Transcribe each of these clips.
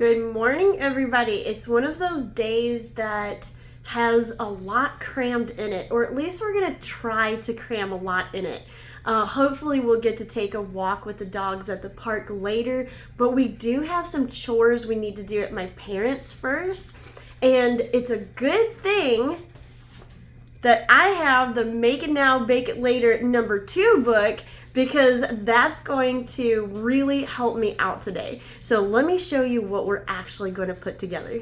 Good morning, everybody. It's one of those days that has a lot crammed in it, or at least we're going to try to cram a lot in it. Hopefully, we'll get to take a walk with the dogs at the park later, but we do have some chores we need to do at my parents' first, and it's a good thing that I have the Make It Now, Bake It Later #2 book, because that's going to really help me out today. So let me show you what we're actually going to put together.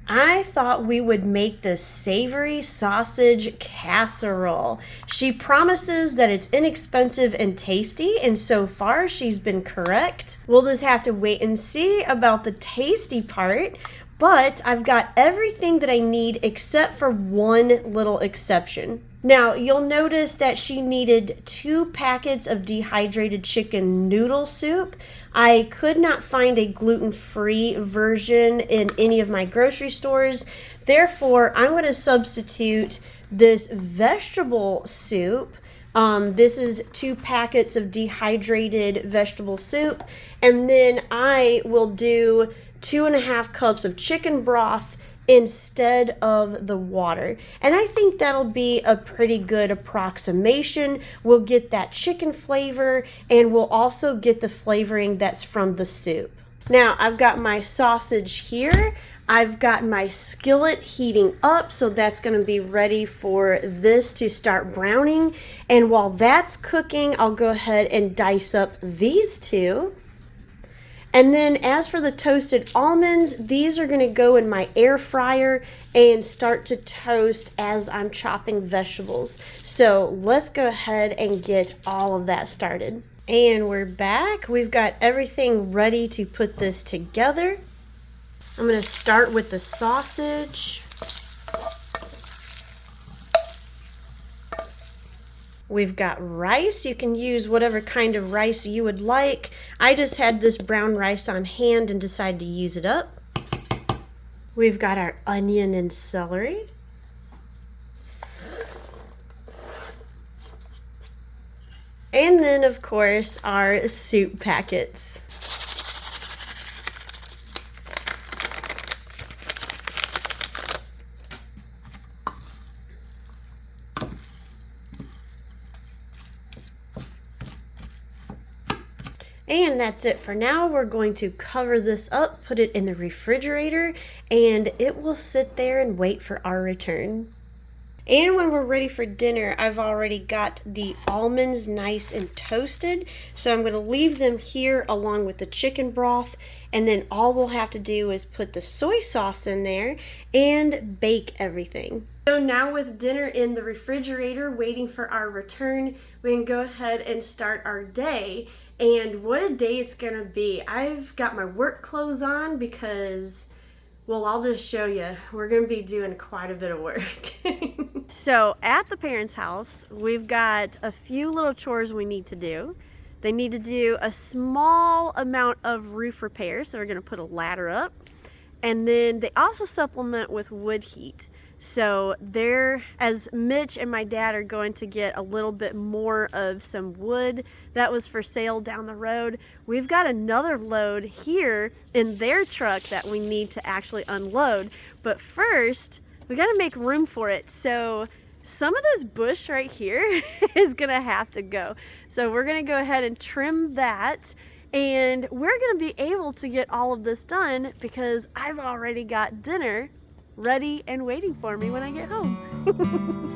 I thought we would make the savory sausage casserole. She promises that it's inexpensive and tasty, and so far she's been correct. We'll just have to wait and see about the tasty part. But I've got everything that I need except for one little exception. Now, you'll notice that she needed 2 packets of dehydrated chicken noodle soup. I could not find a gluten-free version in any of my grocery stores. Therefore, I'm going to substitute this vegetable soup. This is 2 packets of dehydrated vegetable soup. And then I will do 2.5 cups of chicken broth instead of the water. And I think that'll be a pretty good approximation. We'll get that chicken flavor, and we'll also get the flavoring that's from the soup. Now, I've got my sausage here. I've got my skillet heating up, so that's going to be ready for this to start browning. And while that's cooking, I'll go ahead and dice up these 2. And then as for the toasted almonds, these are going to go in my air fryer and start to toast as I'm chopping vegetables. So let's go ahead and get all of that started. And we're back. We've got everything ready to put this together. I'm going to start with the sausage. We've got rice. You can use whatever kind of rice you would like. I just had this brown rice on hand and decided to use it up. We've got our onion and celery. And then, of course, our soup packets. And that's it for now. We're going to cover this up, put it in the refrigerator, and it will sit there and wait for our return. And when we're ready for dinner, I've already got the almonds nice and toasted. So I'm going to leave them here along with the chicken broth. And then all we'll have to do is put the soy sauce in there and bake everything. So now with dinner in the refrigerator waiting for our return, we can go ahead and start our day. And what a day it's gonna be. I've got my work clothes on because, well, I'll just show you. We're gonna be doing quite a bit of work. So at the parents' house, we've got a few little chores we need to do. They need to do a small amount of roof repair, so we're gonna put a ladder up. And then they also supplement with wood heat. So as Mitch and my dad are going to get a little bit more of some wood that was for sale down the road, we've got another load here in their truck that we need to actually unload. But first, we got to make room for it. So some of this bush right here is going to have to go. So we're going to go ahead and trim that. And we're going to be able to get all of this done because I've already got dinner ready and waiting for me when I get home.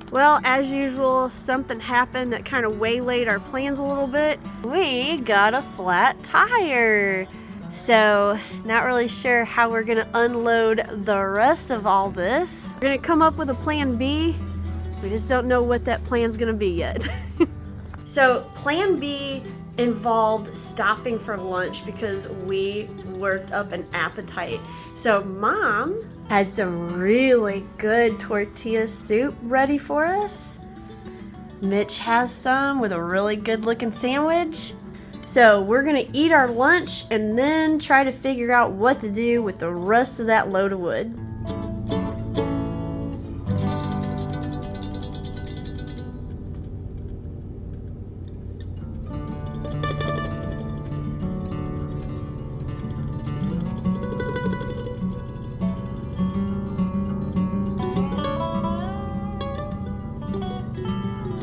Well, as usual, something happened that kind of waylaid our plans a little bit. We got a flat tire. So, not really sure how we're gonna unload the rest of all this. We're gonna come up with a plan B. We just don't know what that plan's gonna be yet. So, plan B involved stopping for lunch because we worked up an appetite. So Mom had some really good tortilla soup ready for us. Mitch has some with a really good looking sandwich. So we're gonna eat our lunch and then try to figure out what to do with the rest of that load of wood.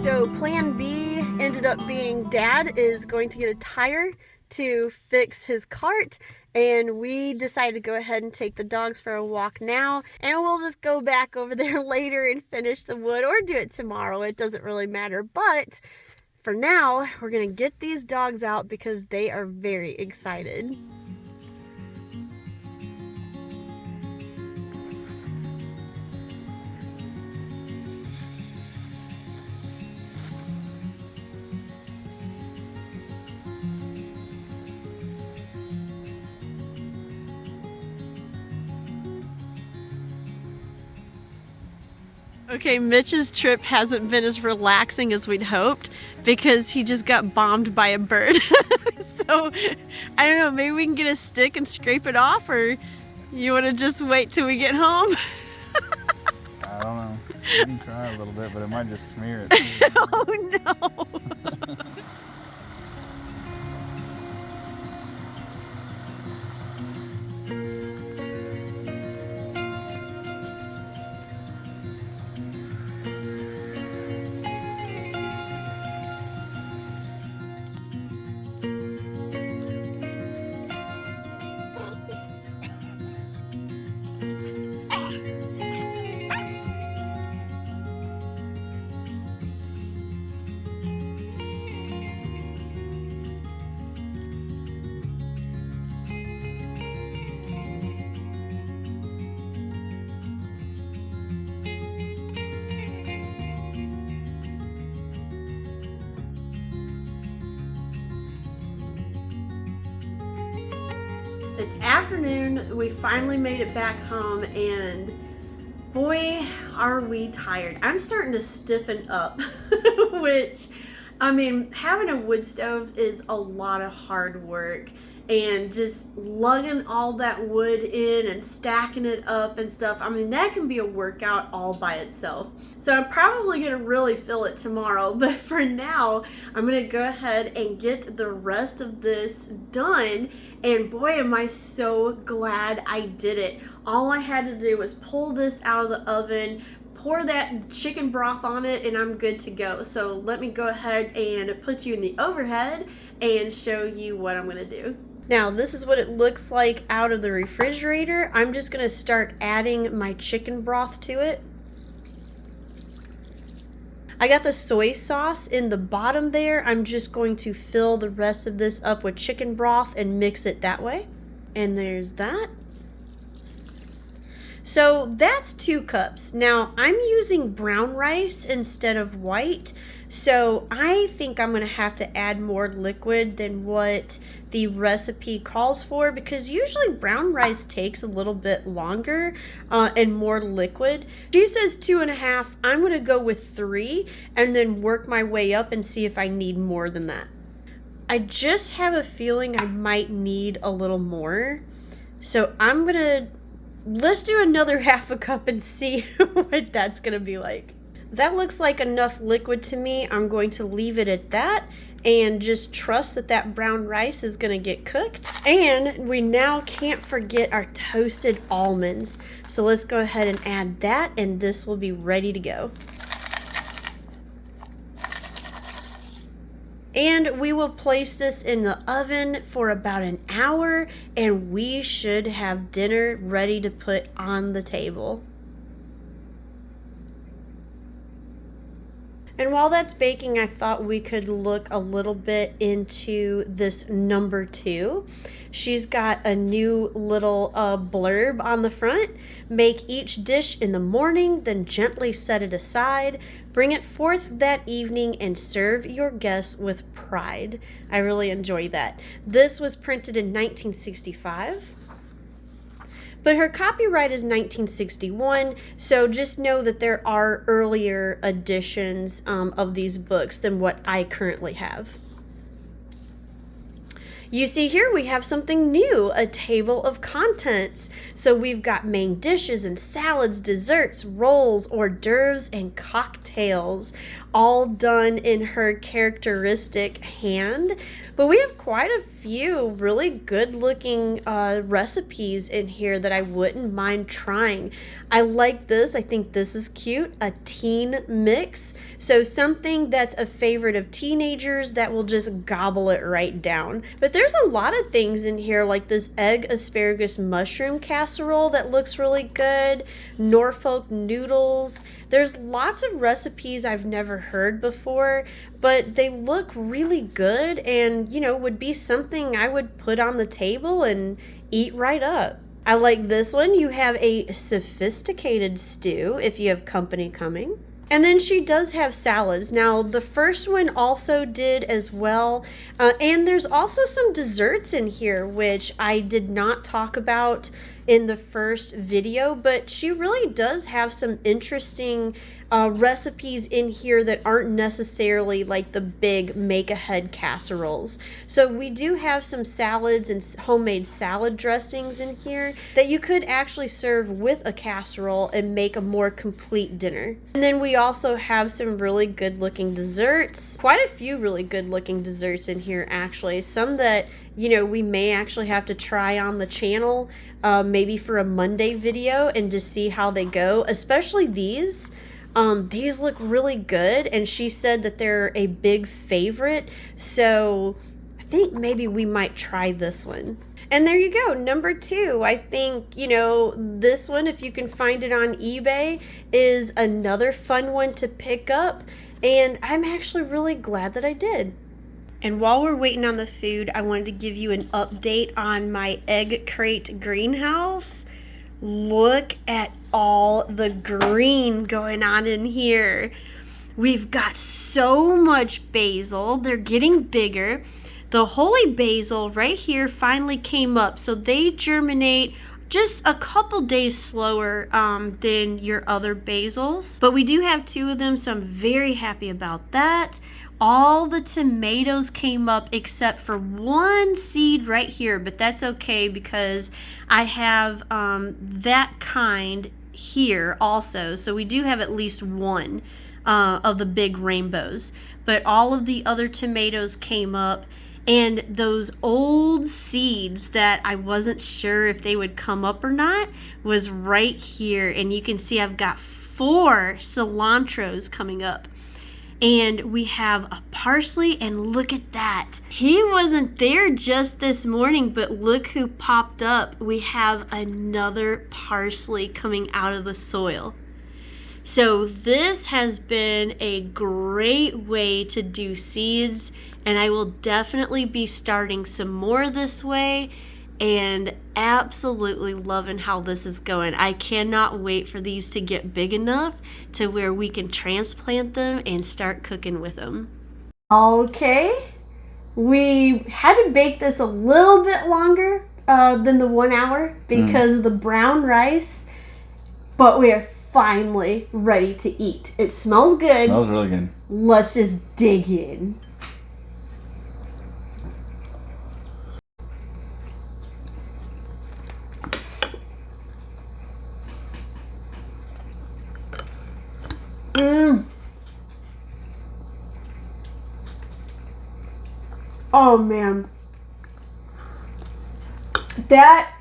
So plan B ended up being Dad is going to get a tire to fix his cart, and we decided to go ahead and take the dogs for a walk now, and we'll just go back over there later and finish the wood or do it tomorrow. It doesn't really matter, but for now we're gonna get these dogs out because they are very excited. Okay, Mitch's trip hasn't been as relaxing as we'd hoped because he just got bombed by a bird. So, I don't know, maybe we can get a stick and scrape it off, or you want to just wait till we get home? I don't know. You can try a little bit, but it might just smear it. Oh no! It's afternoon, we finally made it back home, and boy, are we tired. I'm starting to stiffen up, which, I mean, having a wood stove is a lot of hard work, and just lugging all that wood in and stacking it up and stuff, I mean, that can be a workout all by itself. So I'm probably gonna really feel it tomorrow, but for now, I'm gonna go ahead and get the rest of this done. And boy, am I so glad I did it. All I had to do was pull this out of the oven, pour that chicken broth on it, and I'm good to go. So let me go ahead and put you in the overhead and show you what I'm gonna do. Now, this is what it looks like out of the refrigerator. I'm just gonna start adding my chicken broth to it. I got the soy sauce in the bottom there. I'm just going to fill the rest of this up with chicken broth and mix it that way. And there's that. So that's 2 cups. Now I'm using brown rice instead of white. So I think I'm gonna have to add more liquid than what the recipe calls for, because usually brown rice takes a little bit longer and more liquid. She says 2.5. I'm gonna go with 3 and then work my way up and see if I need more than that. I just have a feeling I might need a little more. So let's do another 1/2 cup and see what that's gonna be like. That looks like enough liquid to me. I'm going to leave it at that and just trust that that brown rice is gonna get cooked. And we now can't forget our toasted almonds. So let's go ahead and add that, and this will be ready to go. And we will place this in the oven for about an hour, and we should have dinner ready to put on the table. And while that's baking, I thought we could look a little bit into this number 2. She's got a new little blurb on the front. Make each dish in the morning, then gently set it aside. Bring it forth that evening and serve your guests with pride. I really enjoy that. This was printed in 1965. But her copyright is 1961, so just know that there are earlier editions of these books than what I currently have. You see here we have something new, a table of contents. So we've got main dishes and salads, desserts, rolls, hors d'oeuvres, and cocktails, all done in her characteristic hand. But we have quite a few really good looking recipes in here that I wouldn't mind trying. I like this. I think this is cute. A teen mix. So something that's a favorite of teenagers that will just gobble it right down. But there's a lot of things in here like this egg asparagus mushroom casserole that looks really good. Norfolk noodles. There's lots of recipes I've never heard before, but they look really good and, you know, would be something I would put on the table and eat right up. I like this one. You have a sophisticated stew if you have company coming. And then she does have salads. Now, the first one also did as well. And there's also some desserts in here, which I did not talk about in the first video, but she really does have some interesting recipes in here that aren't necessarily like the big make-ahead casseroles. So we do have some salads and homemade salad dressings in here that you could actually serve with a casserole and make a more complete dinner. And then we also have some really good looking desserts. Quite a few really good looking desserts in here actually. Some that, you know, we may actually have to try on the channel maybe for a Monday video and just see how they go, especially these. These look really good, and she said that they're a big favorite, so I think maybe we might try this one. And there you go, number 2. I think, you know, this one, if you can find it on eBay, is another fun one to pick up, and I'm actually really glad that I did. And while we're waiting on the food, I wanted to give you an update on my egg crate greenhouse. Look at all the green going on in here. We've got so much basil. They're getting bigger. The holy basil right here finally came up. So they germinate just a couple days slower than your other basils. But we do have 2 of them, so I'm very happy about that. All the tomatoes came up except for one seed right here, but that's okay because I have that kind here also. So we do have at least one of the big rainbows, but all of the other tomatoes came up, and those old seeds that I wasn't sure if they would come up or not was right here, and you can see I've got 4 cilantros coming up. And we have a parsley, and look at that. He wasn't there just this morning, but look who popped up. We have another parsley coming out of the soil. So this has been a great way to do seeds, and I will definitely be starting some more this way, and absolutely loving how this is going. I cannot wait for these to get big enough to where we can transplant them and start cooking with them. Okay, we had to bake this a little bit longer than the 1 hour because of the brown rice, but we are finally ready to eat. It smells good. It smells really good. Let's just dig in. Oh man, that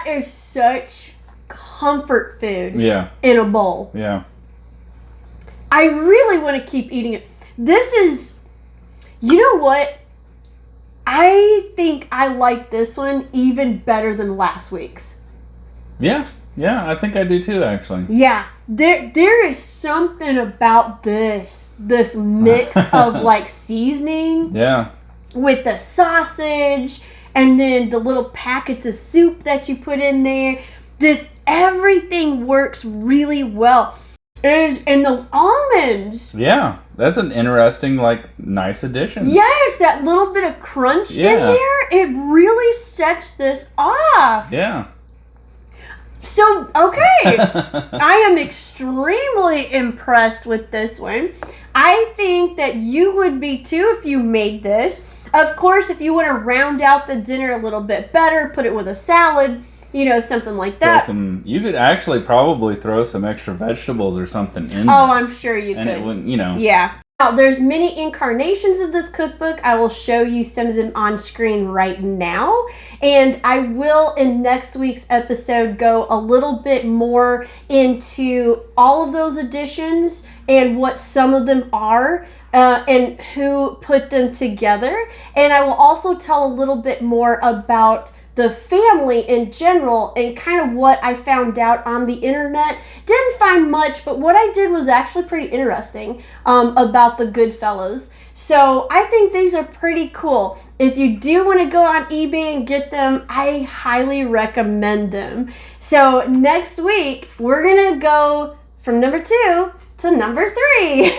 is such comfort food. Yeah. In a bowl. Yeah. I really want to keep eating it. This is, you know what? I think I like this one even better than last week's. Yeah. Yeah, I think I do too, actually. Yeah, there is something about this mix of like seasoning Yeah. with the sausage and then the little packets of soup that you put in there. Everything works really well. And the almonds. Yeah, that's an interesting, like, nice addition. Yes, that little bit of crunch in there, it really sets this off. Yeah. So, okay, I am extremely impressed with this one. I think that you would be too if you made this. Of course, if you want to round out the dinner a little bit better, put it with a salad, you know, something like that. You could actually probably throw some extra vegetables or something in Oh, this, I'm sure you could. And it wouldn't, you know. Yeah. Now, there's many incarnations of this cookbook. I will show you some of them on screen right now. And I will, in next week's episode, go a little bit more into all of those additions and what some of them are. And who put them together. And I will also tell a little bit more about the family in general and kind of what I found out on the internet. Didn't find much, but what I did was actually pretty interesting about the Goodfellows. So I think these are pretty cool. If you do want to go on eBay and get them, I highly recommend them. So next week, we're going to go from number 2 to number 3.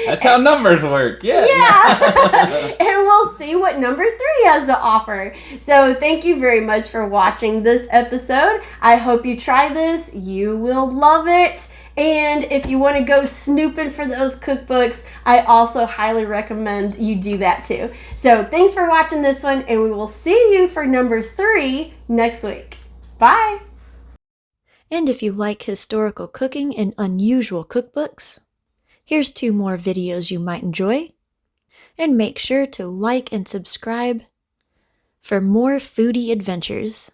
That's how numbers work. Yeah. And we'll see what number 3 has to offer. So thank you very much for watching this episode. I hope you try this. You will love it. And if you want to go snooping for those cookbooks, I also highly recommend you do that too. So thanks for watching this one, and we will see you for number 3 next week. Bye. And if you like historical cooking and unusual cookbooks, here's 2 more videos you might enjoy. And make sure to like and subscribe for more foodie adventures.